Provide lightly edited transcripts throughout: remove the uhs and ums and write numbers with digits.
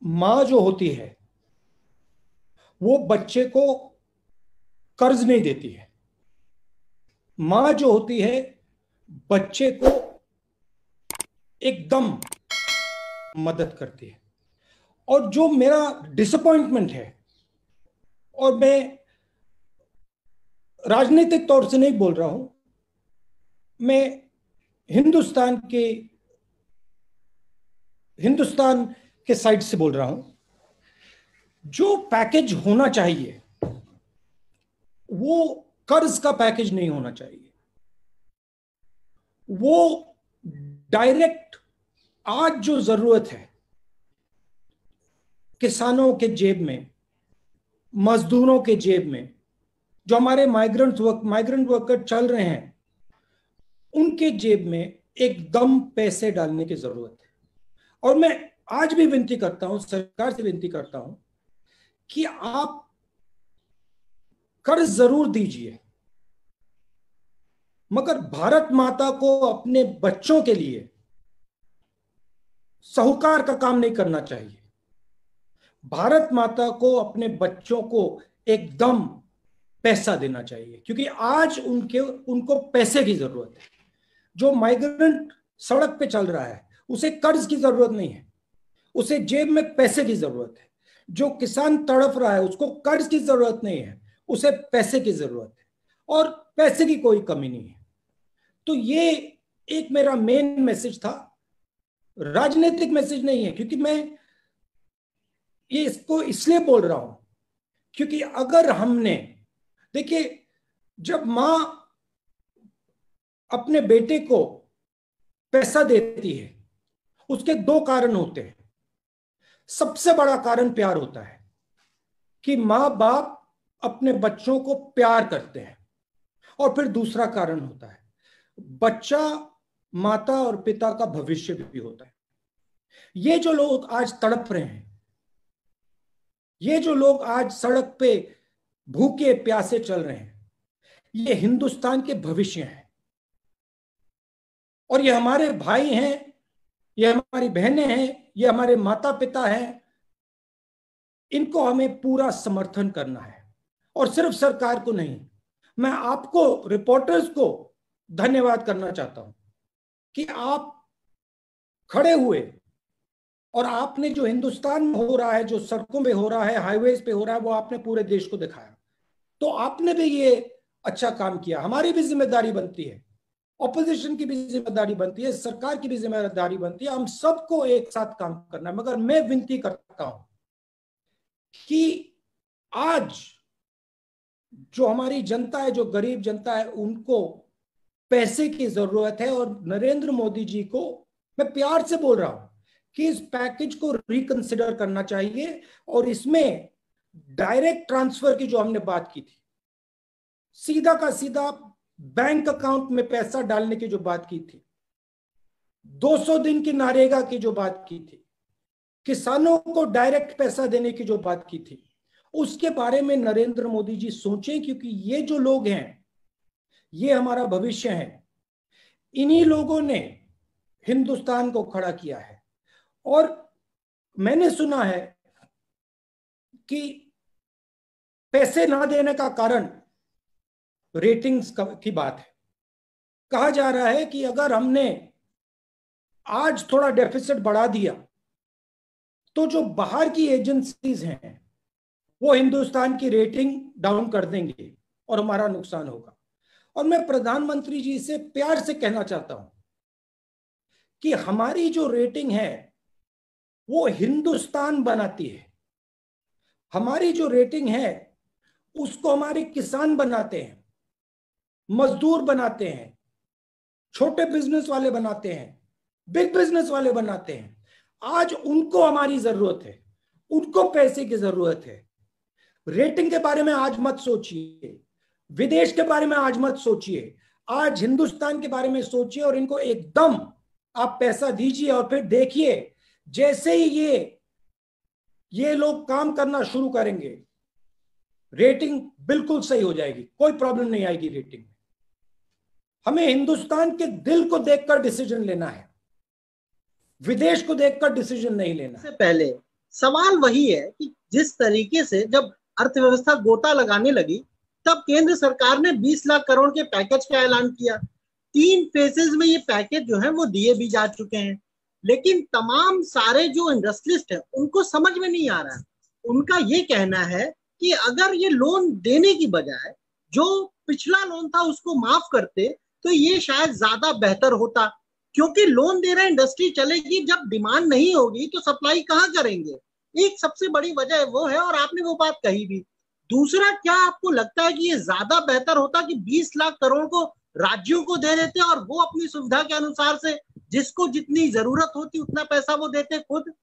माँ जो होती है वो बच्चे को कर्ज नहीं देती है। माँ जो होती है बच्चे को एकदम मदद करती है। और जो मेरा डिसअपॉइंटमेंट है, और मैं राजनीतिक तौर से नहीं बोल रहा हूं, मैं हिंदुस्तान के हिंदुस्तान के साइड से बोल रहा हूं, जो पैकेज होना चाहिए वो कर्ज का पैकेज नहीं होना चाहिए। वो डायरेक्ट आज जो जरूरत है किसानों के जेब में, मजदूरों के जेब में, जो हमारे माइग्रेंट वर्कर चल रहे हैं उनके जेब में एकदम पैसे डालने की जरूरत है। और मैं आज भी विनती करता हूं, सरकार से विनती करता हूं कि आप कर्ज जरूर दीजिए, मगर भारत माता को अपने बच्चों के लिए साहूकार का काम नहीं करना चाहिए। भारत माता को अपने बच्चों को एकदम पैसा देना चाहिए, क्योंकि आज उनको पैसे की जरूरत है। जो माइग्रेंट सड़क पे चल रहा है उसे कर्ज की जरूरत नहीं है, उसे जेब में पैसे की जरूरत है। जो किसान तड़प रहा है उसको कर्ज की जरूरत नहीं है, उसे पैसे की जरूरत है। और पैसे की कोई कमी नहीं है। तो ये एक मेरा मेन मैसेज था, राजनीतिक मैसेज नहीं है। क्योंकि मैं ये इसको इसलिए बोल रहा हूं क्योंकि अगर हमने, देखिए, जब मां अपने बेटे को पैसा देती है उसके दो कारण होते हैं। सबसे बड़ा कारण प्यार होता है कि माँ बाप अपने बच्चों को प्यार करते हैं। और फिर दूसरा कारण होता है बच्चा माता और पिता का भविष्य भी होता है। ये जो लोग आज तड़प रहे हैं, ये जो लोग आज सड़क पे भूखे प्यासे चल रहे हैं, ये हिंदुस्तान के भविष्य हैं। और ये हमारे भाई हैं, ये हमारी बहनें हैं, ये हमारे माता पिता हैं। इनको हमें पूरा समर्थन करना है, और सिर्फ सरकार को नहीं। मैं आपको, रिपोर्टर्स को धन्यवाद करना चाहता हूं कि आप खड़े हुए और आपने जो हिंदुस्तान में हो रहा है, जो सड़कों पे हो रहा है, हाईवेज पे हो रहा है, वो आपने पूरे देश को दिखाया। तो आपने भी ये अच्छा काम किया। हमारी भी जिम्मेदारी बनती है, ऑपोजिशन की भी जिम्मेदारी बनती है, सरकार की भी जिम्मेदारी बनती है। हम सबको एक साथ काम करना है। मगर मैं विनती करता हूं कि आज जो हमारी जनता है, जो गरीब जनता है, उनको पैसे की जरूरत है। और नरेंद्र मोदी जी को मैं प्यार से बोल रहा हूं कि इस पैकेज को रिकंसिडर करना चाहिए। और इसमें डायरेक्ट ट्रांसफर की जो हमने बात की थी, सीधा का सीधा बैंक अकाउंट में पैसा डालने की जो बात की थी, 200 दिन की नरेगा की जो बात की थी, किसानों को डायरेक्ट पैसा देने की जो बात की थी, उसके बारे में नरेंद्र मोदी जी सोचें। क्योंकि ये जो लोग हैं ये हमारा भविष्य है। इन्हीं लोगों ने हिंदुस्तान को खड़ा किया है। और मैंने सुना है कि पैसे ना देने का कारण रेटिंग्स की बात है। कहा जा रहा है कि अगर हमने आज थोड़ा डेफिसिट बढ़ा दिया तो जो बाहर की एजेंसीज हैं वो हिंदुस्तान की रेटिंग डाउन कर देंगे और हमारा नुकसान होगा। और मैं प्रधानमंत्री जी से प्यार से कहना चाहता हूं कि हमारी जो रेटिंग है वो हिंदुस्तान बनाती है। हमारी जो रेटिंग है उसको हमारे किसान बनाते हैं, मजदूर बनाते हैं, छोटे बिजनेस वाले बनाते हैं, बिग बिजनेस वाले बनाते हैं। आज उनको हमारी जरूरत है, उनको पैसे की जरूरत है। रेटिंग के बारे में आज मत सोचिए, विदेश के बारे में आज मत सोचिए, आज हिंदुस्तान के बारे में सोचिए। और इनको एकदम आप पैसा दीजिए और फिर देखिए, जैसे ही ये लोग काम करना शुरू करेंगे, रेटिंग बिल्कुल सही हो जाएगी, कोई प्रॉब्लम नहीं आएगी रेटिंग में। हमें हिंदुस्तान के दिल को देखकर डिसीजन लेना है, विदेश को देखकर डिसीजन नहीं लेना। से पहले सवाल वही है कि जिस तरीके से जब अर्थव्यवस्था गोता लगाने लगी, तब केंद्र सरकार ने 20 लाख करोड़ के पैकेज का ऐलान किया। 3 फेजेस में ये पैकेज जो है वो दिए भी जा चुके हैं, लेकिन तमाम सारे जो इंडस्ट्रियलिस्ट हैं उनको समझ में नहीं आ रहा है। उनका ये कहना है कि अगर ये लोन देने की बजाय जो पिछला लोन था उसको माफ करते तो ये शायद ज्यादा बेहतर होता, क्योंकि लोन दे रहे इंडस्ट्री चलेगी, जब डिमांड नहीं होगी तो सप्लाई कहाँ करेंगे। एक सबसे बड़ी वजह वो है, और आपने वो बात कही भी। दूसरा, क्या आपको लगता है कि ये ज्यादा बेहतर होता कि 20 लाख करोड़ को राज्यों को दे देते और वो अपनी सुविधा के अनुसार से जिसको जितनी जरूरत होती उतना पैसा वो देते खुद?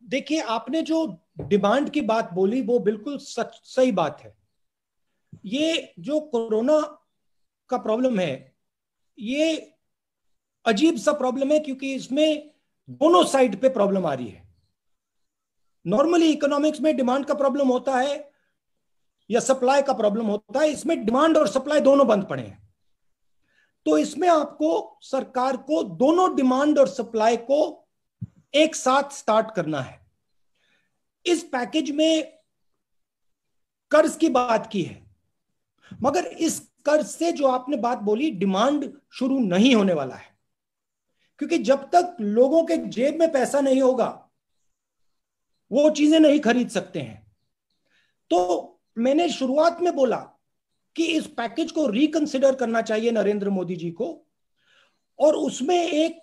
देखिए, आपने जो डिमांड की बात बोली वो बिल्कुल सही बात है। ये जो कोरोना का प्रॉब्लम है, ये अजीब सा प्रॉब्लम है, क्योंकि इसमें दोनों साइड पे प्रॉब्लम आ रही है। नॉर्मली इकोनॉमिक्स में डिमांड का प्रॉब्लम होता है या सप्लाई का प्रॉब्लम होता है, इसमें डिमांड और सप्लाई दोनों बंद पड़े हैं। तो इसमें आपको सरकार को दोनों डिमांड और सप्लाई को एक साथ स्टार्ट करना है। इस पैकेज में कर्ज की बात की है, मगर इस कर्ज से जो आपने बात बोली, डिमांड शुरू नहीं होने वाला है, क्योंकि जब तक लोगों के जेब में पैसा नहीं होगा वो चीजें नहीं खरीद सकते हैं। तो मैंने शुरुआत में बोला कि इस पैकेज को रिकंसिडर करना चाहिए नरेंद्र मोदी जी को, और उसमें एक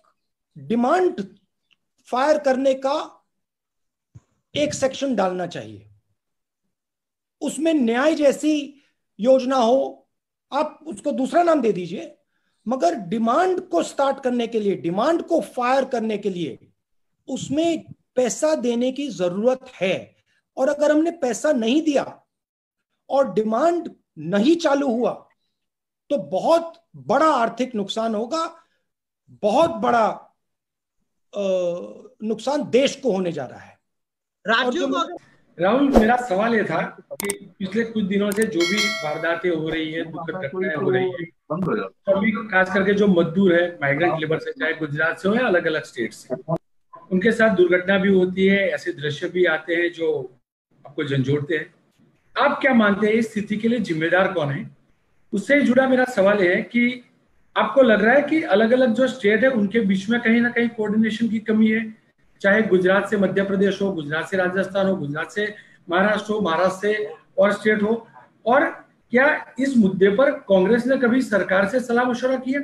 डिमांड फायर करने का एक सेक्शन डालना चाहिए। उसमें न्याय जैसी योजना हो, आप उसको दूसरा नाम दे दीजिए, मगर डिमांड को स्टार्ट करने के लिए, डिमांड को फायर करने के लिए उसमें पैसा देने की जरूरत है। और अगर हमने पैसा नहीं दिया और डिमांड नहीं चालू हुआ तो बहुत बड़ा आर्थिक नुकसान होगा, बहुत बड़ा नुकसान देश को होने जा रहा है। राज्यों को राहुल, मेरा सवाल ये था कि पिछले कुछ दिनों से जो भी वारदातें हो रही है, दुखद घटनाएं हो रही है, सभी खास करके जो मजदूर है, माइग्रेंट लेबर से, चाहे गुजरात से हो या अलग अलग स्टेट से, उनके साथ दुर्घटना भी होती है, ऐसे दृश्य भी आते हैं जो आपको झंझोड़ते हैं। आप क्या मानते हैं इस स्थिति के लिए जिम्मेदार कौन है? उससे जुड़ा मेरा सवाल है कि आपको लग रहा है कि अलग अलग जो स्टेट है उनके बीच में कहीं ना कहीं कोऑर्डिनेशन की कमी है, चाहे गुजरात से मध्य प्रदेश हो, गुजरात से राजस्थान हो, गुजरात से महाराष्ट्र हो, महाराष्ट्र से और स्टेट हो, और क्या इस मुद्दे पर कांग्रेस ने कभी सरकार से सलाह मशवरा किया?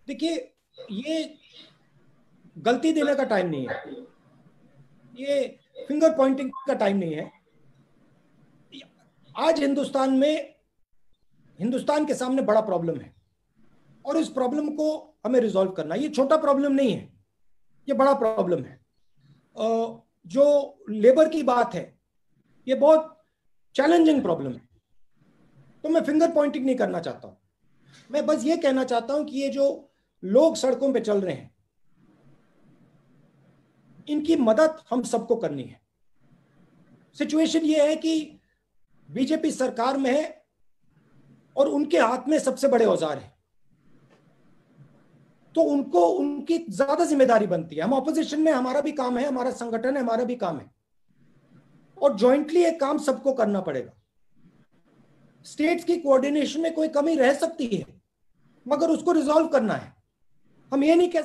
देखिए, ये गलती देने का टाइम नहीं है, ये फिंगर पॉइंटिंग का टाइम नहीं है। आज हिंदुस्तान के सामने बड़ा प्रॉब्लम है, और इस प्रॉब्लम को हमें रिजॉल्व करना। ये छोटा प्रॉब्लम नहीं है, ये बड़ा प्रॉब्लम है। जो लेबर की बात है, ये बहुत चैलेंजिंग प्रॉब्लम है। तो मैं फिंगर पॉइंटिंग नहीं करना चाहता हूं, मैं बस ये कहना चाहता हूं कि ये जो लोग सड़कों पे चल रहे हैं, इनकी मदद हम सबको करनी है। सिचुएशन ये है कि बीजेपी सरकार में है और उनके हाथ में सबसे बड़े औजार हैं, तो उनको उनकी ज्यादा जिम्मेदारी बनती है। हम ऑपोजिशन में, हमारा भी काम है, हमारा संगठन है, हमारा भी काम है, और जॉइंटली एक काम सबको करना पड़ेगा। स्टेट्स की कोऑर्डिनेशन में कोई कमी रह सकती है, मगर उसको रिजॉल्व करना है। हम ये नहीं कह।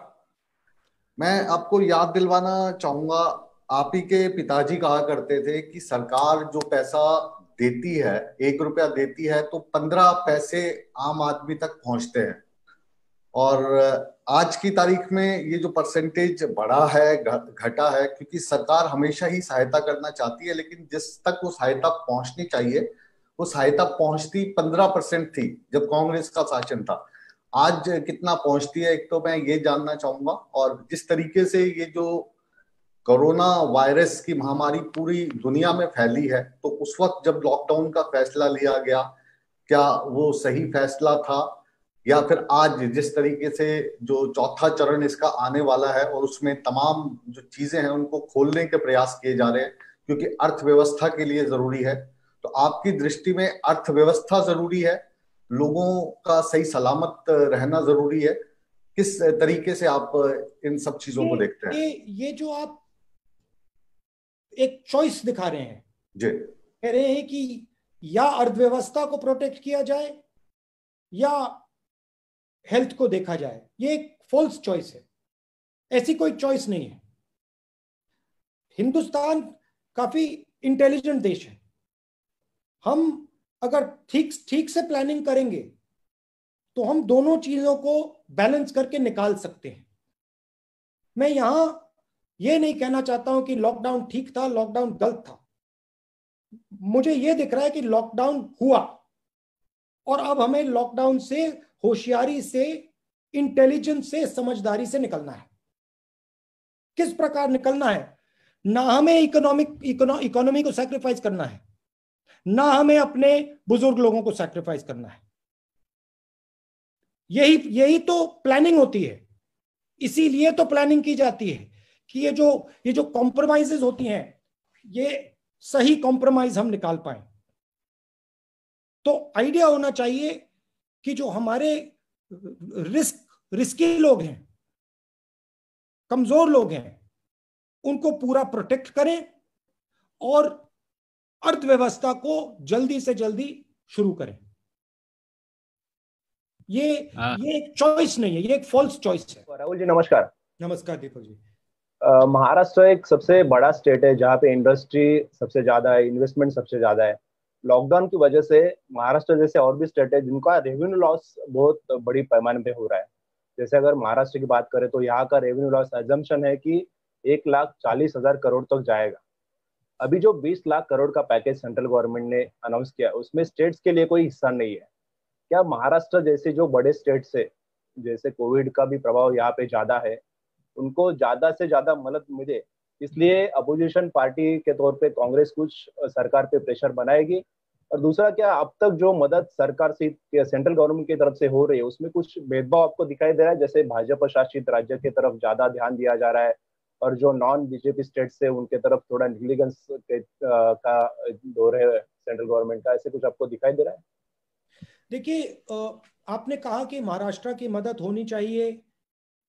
मैं आपको याद दिलवाना चाहूंगा, आप ही के पिताजी कहा करते थे कि सरकार जो पैसा देती है, 1 रुपया देती है तो 15 पैसे आम आदमी तक पहुंचते हैं। और आज की तारीख में ये जो परसेंटेज बढ़ा है, घटा है, क्योंकि सरकार हमेशा ही सहायता करना चाहती है, लेकिन जिस तक वो सहायता पहुंचनी चाहिए वो सहायता पहुंचती 15% थी जब कांग्रेस का शासन था। आज कितना पहुंचती है, एक तो मैं ये जानना चाहूंगा। और जिस तरीके से ये जो कोरोना वायरस की महामारी पूरी दुनिया में फैली है, तो उस वक्त जब लॉकडाउन का फैसला लिया गया, क्या वो सही फैसला था? या फिर आज जिस तरीके से जो चौथा चरण इसका आने वाला है और उसमें तमाम जो चीजें हैं उनको खोलने के प्रयास किए जा रहे हैं, क्योंकि अर्थव्यवस्था के लिए जरूरी है। तो आपकी दृष्टि में अर्थव्यवस्था जरूरी है, लोगों का सही सलामत रहना जरूरी है, किस तरीके से आप इन सब चीजों को देखते हैं? ये जो आप एक चॉइस दिखा रहे हैं जी। कह रहे हैं कि या अर्थव्यवस्था को प्रोटेक्ट किया जाए या हेल्थ को देखा जाए। ये एक फॉल्स चॉइस है, ऐसी कोई चॉइस नहीं है। हिंदुस्तान काफी इंटेलिजेंट देश है। हम अगर ठीक से प्लानिंग करेंगे तो हम दोनों चीजों को बैलेंस करके निकाल सकते हैं। मैं यहां ये नहीं कहना चाहता हूं कि लॉकडाउन ठीक था, लॉकडाउन गलत था। मुझे ये दिख रहा है कि लॉकडाउन हुआ और अब हमें लॉकडाउन से होशियारी से, इंटेलिजेंस से, समझदारी से निकलना है। किस प्रकार निकलना है? ना हमें इकोनॉमी को सैक्रिफाइस करना है, ना हमें अपने बुजुर्ग लोगों को सैक्रिफाइस करना है। यही तो प्लानिंग होती है। इसीलिए तो प्लानिंग की जाती है कि ये जो कॉम्प्रोमाइजेस होती हैं, ये सही कॉम्प्रोमाइज हम निकाल पाए। तो आइडिया होना चाहिए कि जो हमारे रिस्की लोग हैं, कमजोर लोग हैं, उनको पूरा प्रोटेक्ट करें और अर्थव्यवस्था को जल्दी से जल्दी शुरू करें। ये एक चॉइस नहीं है, ये एक फॉल्स चॉइस है। राहुल जी नमस्कार। नमस्कार दीपक जी। महाराष्ट्र एक सबसे बड़ा स्टेट है जहाँ पे इंडस्ट्री सबसे ज्यादा है, इन्वेस्टमेंट सबसे ज्यादा है। लॉकडाउन की वजह से महाराष्ट्र जैसे और भी स्टेट है जिनका रेवेन्यू लॉस बहुत बड़ी पैमाने पे हो रहा है। जैसे अगर महाराष्ट्र की बात करें तो यहाँ का रेवेन्यू लॉस अजम्पशन है कि 1,40,000 करोड़ तक जाएगा। अभी जो 20 लाख करोड़ का पैकेज सेंट्रल गवर्नमेंट ने अनाउंस किया उसमें स्टेट्स के लिए कोई हिस्सा नहीं है। क्या महाराष्ट्र जैसे जो बड़े स्टेट से, जैसे कोविड का भी प्रभाव यहाँ पे ज्यादा है, उनको ज्यादा से ज्यादा मदद मिले, इसलिए अपोजिशन पार्टी के तौर पे कांग्रेस कुछ सरकार पे प्रेशर बनाएगी? और दूसरा, क्या अब तक जो मदद सरकार से सेंट्रल गवर्नमेंट की तरफ से हो रही है उसमें कुछ भेदभाव आपको दिखाई दे रहा है? जैसे भाजपा शासित राज्य की तरफ ज्यादा ध्यान दिया जा रहा है और जो नॉन बीजेपी स्टेट से उनके तरफ थोड़ा निग्लिजेंस का दौर है सेंट्रल गवर्नमेंट का, ऐसे कुछ आपको दिखाई दे रहा है? देखिए, आपने कहा कि महाराष्ट्र की मदद होनी चाहिए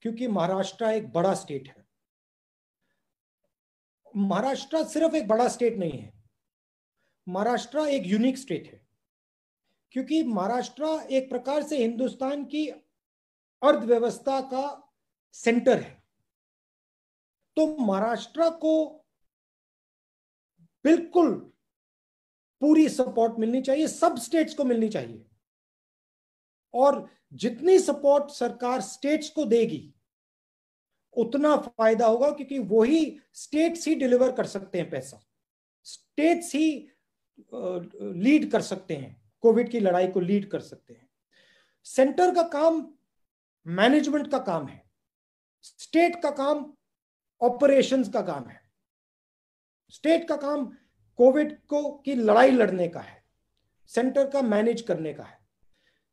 क्योंकि महाराष्ट्र एक बड़ा स्टेट है। महाराष्ट्र सिर्फ एक बड़ा स्टेट नहीं है, महाराष्ट्र एक यूनिक स्टेट है क्योंकि महाराष्ट्र एक प्रकार से हिंदुस्तान की अर्थव्यवस्था का सेंटर है। तो महाराष्ट्र को बिल्कुल पूरी सपोर्ट मिलनी चाहिए, सब स्टेट्स को मिलनी चाहिए। और जितनी सपोर्ट सरकार स्टेट्स को देगी उतना फायदा होगा क्योंकि वही स्टेट्स ही डिलीवर कर सकते हैं पैसा, स्टेट्स ही लीड कर सकते हैं, कोविड की लड़ाई को लीड कर सकते हैं। सेंटर का काम मैनेजमेंट का काम है, स्टेट का काम ऑपरेशंस का काम है। स्टेट का काम कोविड की लड़ाई लड़ने का है, सेंटर का मैनेज करने का है।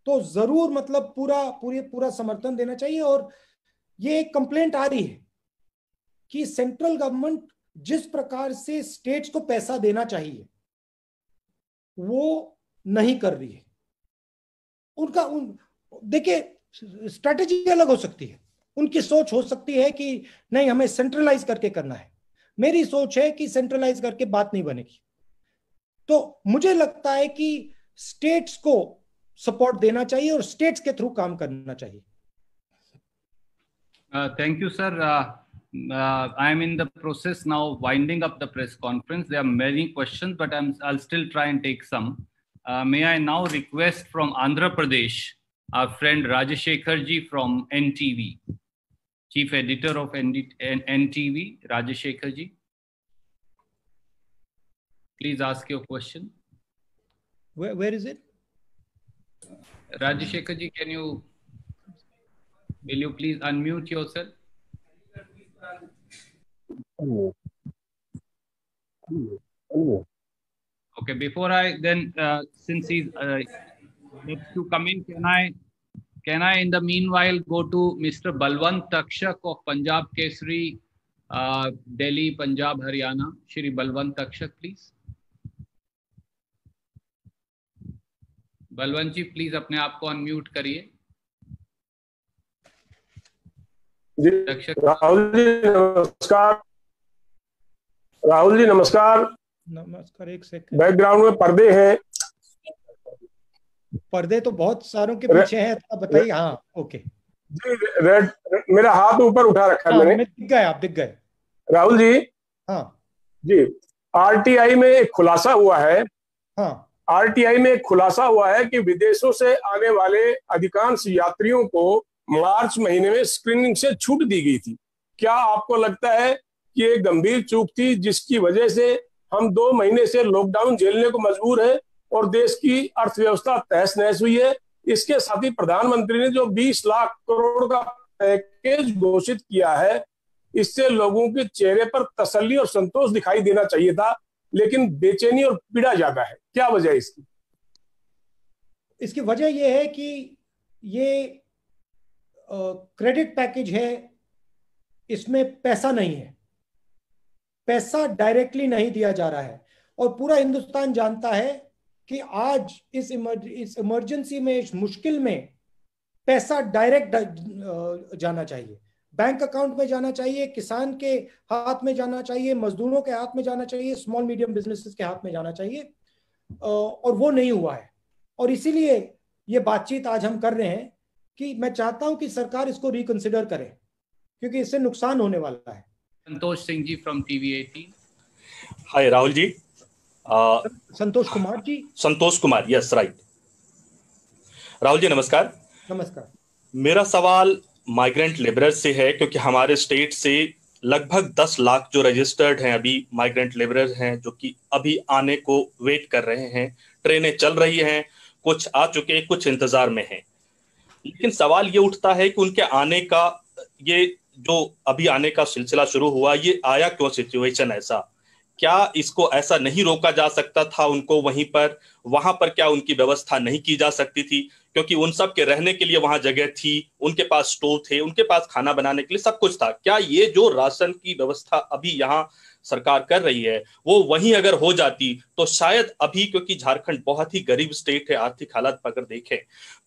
तो जरूर मतलब पूरा समर्थन देना चाहिए। और ये एक कंप्लेंट आ रही है कि सेंट्रल गवर्नमेंट जिस प्रकार से स्टेट्स को पैसा देना चाहिए वो नहीं कर रही है। देखिए, स्ट्रैटेजी अलग हो सकती है, उनकी सोच हो सकती है कि नहीं हमें सेंट्रलाइज करके करना है। मेरी सोच है कि सेंट्रलाइज करके बात नहीं बनेगी। तो मुझे लगता है कि स्टेट्स को सपोर्ट देना चाहिए और स्टेट्स के थ्रू काम करना चाहिए। Thank you, sir. I am in the process now winding up the press conference. There are many questions, but I'll still try and take some. May I now request from Andhra Pradesh, our friend Rajashekhar ji from NTV, Chief Editor of NTV, Rajashekhar ji. Please ask your question. Where is it? Rajashekhar ji, will you please unmute yourself? Okay, before I then, since he's next to come in, can I in the meanwhile go to Mr. Balwant Takshak of Punjab Kesari, Delhi, Punjab, Haryana. Shri Balwant Takshak, please. Balwant ji please अपने आप को unmute करिए। राहुल जी नमस्कार। राहुल जी नमस्कार। नमस्कार। एक second, background में पर्दे हैं। पर्दे तो बहुत सारों के पीछे हैं, थोड़ा बताइए। हाँ ओके जी, रेड, मेरा हाथ ऊपर उठा रखा है हाँ, मैंने। दिख गए, आप दिख गए। राहुल जी। हाँ जी, आरटीआई में एक खुलासा हुआ है। हाँ आरटीआई में एक खुलासा हुआ है कि विदेशों से आने वाले अधिकांश यात्रियों को मार्च महीने में स्क्रीनिंग से छूट दी गई थी। क्या आपको लगता है कि ये गंभीर चूक थी जिसकी वजह से हम 2 महीने से लॉकडाउन झेलने को मजबूर है और देश की अर्थव्यवस्था तहस नहस हुई है? इसके साथ ही प्रधानमंत्री ने जो 20 लाख करोड़ का पैकेज घोषित किया है, इससे लोगों के चेहरे पर तसल्ली और संतोष दिखाई देना चाहिए था, लेकिन बेचैनी और पीड़ा ज्यादा है। क्या वजह है इसकी? इसकी वजह यह है कि ये क्रेडिट पैकेज है, इसमें पैसा नहीं है, पैसा डायरेक्टली नहीं दिया जा रहा है। और पूरा हिंदुस्तान जानता है कि आज इस इमरजेंसी में, इस मुश्किल में पैसा डायरेक्ट जाना चाहिए, बैंक अकाउंट में जाना चाहिए, किसान के हाथ में जाना चाहिए, मजदूरों के हाथ में जाना चाहिए, स्मॉल मीडियम बिजनेसेस के हाथ में जाना चाहिए, और वो नहीं हुआ है। और इसीलिए ये बातचीत आज हम कर रहे हैं कि मैं चाहता हूं कि सरकार इसको रिकंसिडर करे, क्योंकि इससे नुकसान होने वाला है। Santosh Singh ji from TV 18। Hi Rahul ji. Santosh Kumar ji. Santosh Kumar, yes right. Rahul ji नमस्कार। नमस्कार। मेरा सवाल माइग्रेंट लेबरर्स से है, क्योंकि हमारे स्टेट से लगभग 10 लाख जो रजिस्टर्ड हैं अभी माइग्रेंट लेबरर्स हैं, जो कि अभी आने को वेट कर रहे हैं। ट्रेनें चल रही हैं, कुछ आ चुके हैं, कुछ इंतजार में हैं। लेकिन सवाल ये उठता है कि उनके आने का, ये जो अभी आने का सिलसिला शुरू हुआ, ये आया क्यों सिचुएशन ऐसा? क्या इसको ऐसा नहीं रोका जा सकता था उनको वहां पर क्या उनकी व्यवस्था नहीं की जा सकती थी? क्योंकि उन सब के रहने के लिए वहां जगह थी, उनके पास स्टोव थे, उनके पास खाना बनाने के लिए सब कुछ था। क्या ये जो राशन की व्यवस्था अभी यहाँ सरकार कर रही है वो वहीं अगर हो जाती तो शायद अभी, क्योंकि झारखंड बहुत ही गरीब स्टेट है, आर्थिक हालत अगर देखें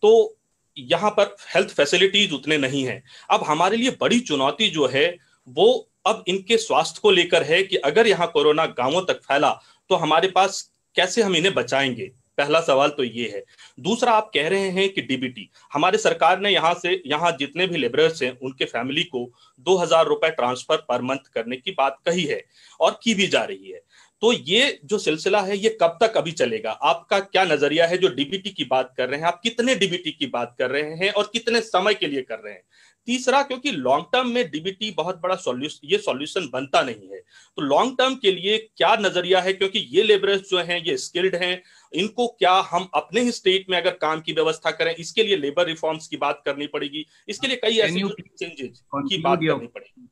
तो यहाँ पर हेल्थ फैसिलिटीज उतने नहीं है। अब हमारे लिए बड़ी चुनौती जो है वो अब इनके स्वास्थ्य को लेकर है कि अगर यहाँ कोरोना गांवों तक फैला तो हमारे पास कैसे हम इन्हें बचाएंगे? पहला सवाल तो ये है। दूसरा, आप कह रहे हैं कि डीबीटी, हमारे सरकार ने यहाँ जितने भी लेबरर्स हैं उनके फैमिली को 2,000 रुपए ट्रांसफर पर मंथ करने की बात कही है और की भी जा रही है। तो ये जो सिलसिला है ये कब तक अभी चलेगा? आपका क्या नजरिया है? जो डीबीटी की बात कर रहे हैं आप, कितने डीबीटी की बात कर रहे हैं और कितने समय के लिए कर रहे हैं? तीसरा, क्योंकि लॉन्ग टर्म में डीबीटी बहुत बड़ा सॉल्यूशन बनता नहीं है, तो लॉन्ग टर्म के लिए क्या नजरिया है? क्योंकि ये लेबरर्स जो हैं ये स्किल्ड हैं, इनको क्या हम अपने ही स्टेट में अगर काम की व्यवस्था करें, इसके लिए लेबर रिफॉर्म्स की बात करनी पड़ेगी, इसके लिए कई ऐसे चेंजेस की बात करनी पड़ेगी।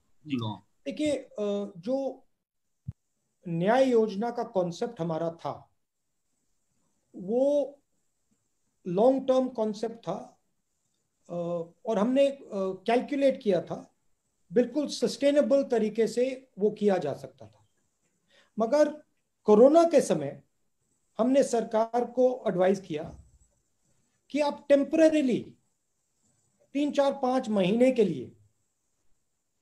देखिए, जो न्याय योजना का कॉन्सेप्ट हमारा था वो लॉन्ग टर्म कॉन्सेप्ट था, और हमने कैलकुलेट किया था, बिल्कुल सस्टेनेबल तरीके से वो किया जा सकता था। मगर कोरोना के समय हमने सरकार को एडवाइस किया कि आप टेम्परेरीली 3-4-5 महीने के लिए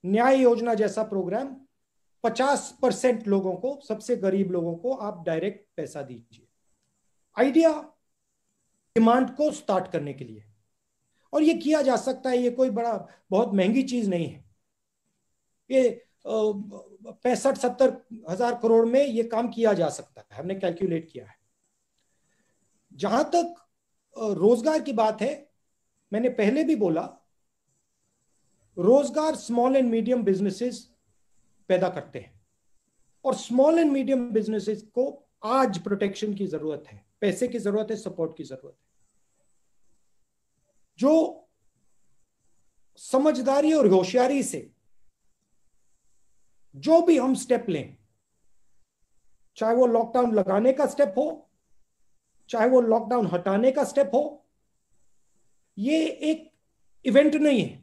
न्याय योजना जैसा प्रोग्राम 50% लोगों को, सबसे गरीब लोगों को आप डायरेक्ट पैसा दीजिए। आइडिया डिमांड को स्टार्ट करने के लिए, और ये किया जा सकता है, ये कोई बहुत महंगी चीज नहीं है। ये 65-70 हजार करोड़ में ये काम किया जा सकता है, हमने कैलकुलेट किया है। जहां तक रोजगार की बात है, मैंने पहले भी बोला, रोजगार स्मॉल एंड मीडियम बिजनेसेस पैदा करते हैं, और स्मॉल एंड मीडियम बिजनेसेस को आज प्रोटेक्शन की जरूरत है, पैसे की जरूरत है, सपोर्ट की जरूरत है। जो समझदारी और होशियारी से जो भी हम स्टेप लें, चाहे वो लॉकडाउन लगाने का स्टेप हो, चाहे वो लॉकडाउन हटाने का स्टेप हो, ये एक इवेंट नहीं है,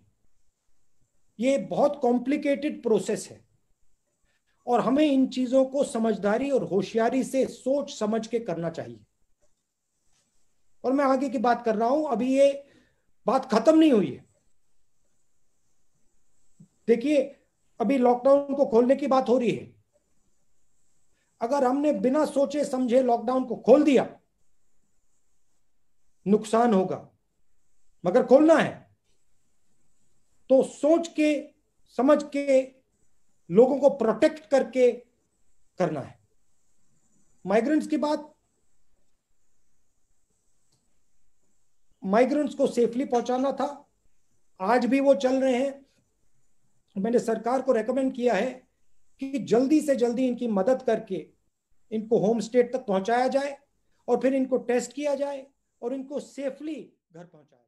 ये बहुत कॉम्प्लिकेटेड प्रोसेस है, और हमें इन चीजों को समझदारी और होशियारी से सोच समझ के करना चाहिए। और मैं आगे की बात कर रहा हूं, अभी ये बात खत्म नहीं हुई है। देखिए, अभी लॉकडाउन को खोलने की बात हो रही है, अगर हमने बिना सोचे समझे लॉकडाउन को खोल दिया, नुकसान होगा। मगर खोलना है तो सोच के समझ के लोगों को प्रोटेक्ट करके करना है। माइग्रेंट्स की बात, माइग्रेंट्स को सेफली पहुंचाना था, आज भी वो चल रहे हैं। मैंने सरकार को रेकमेंड किया है कि जल्दी से जल्दी इनकी मदद करके इनको होम स्टेट तक पहुंचाया जाए और फिर इनको टेस्ट किया जाए और इनको सेफली घर पहुंचाया जाए।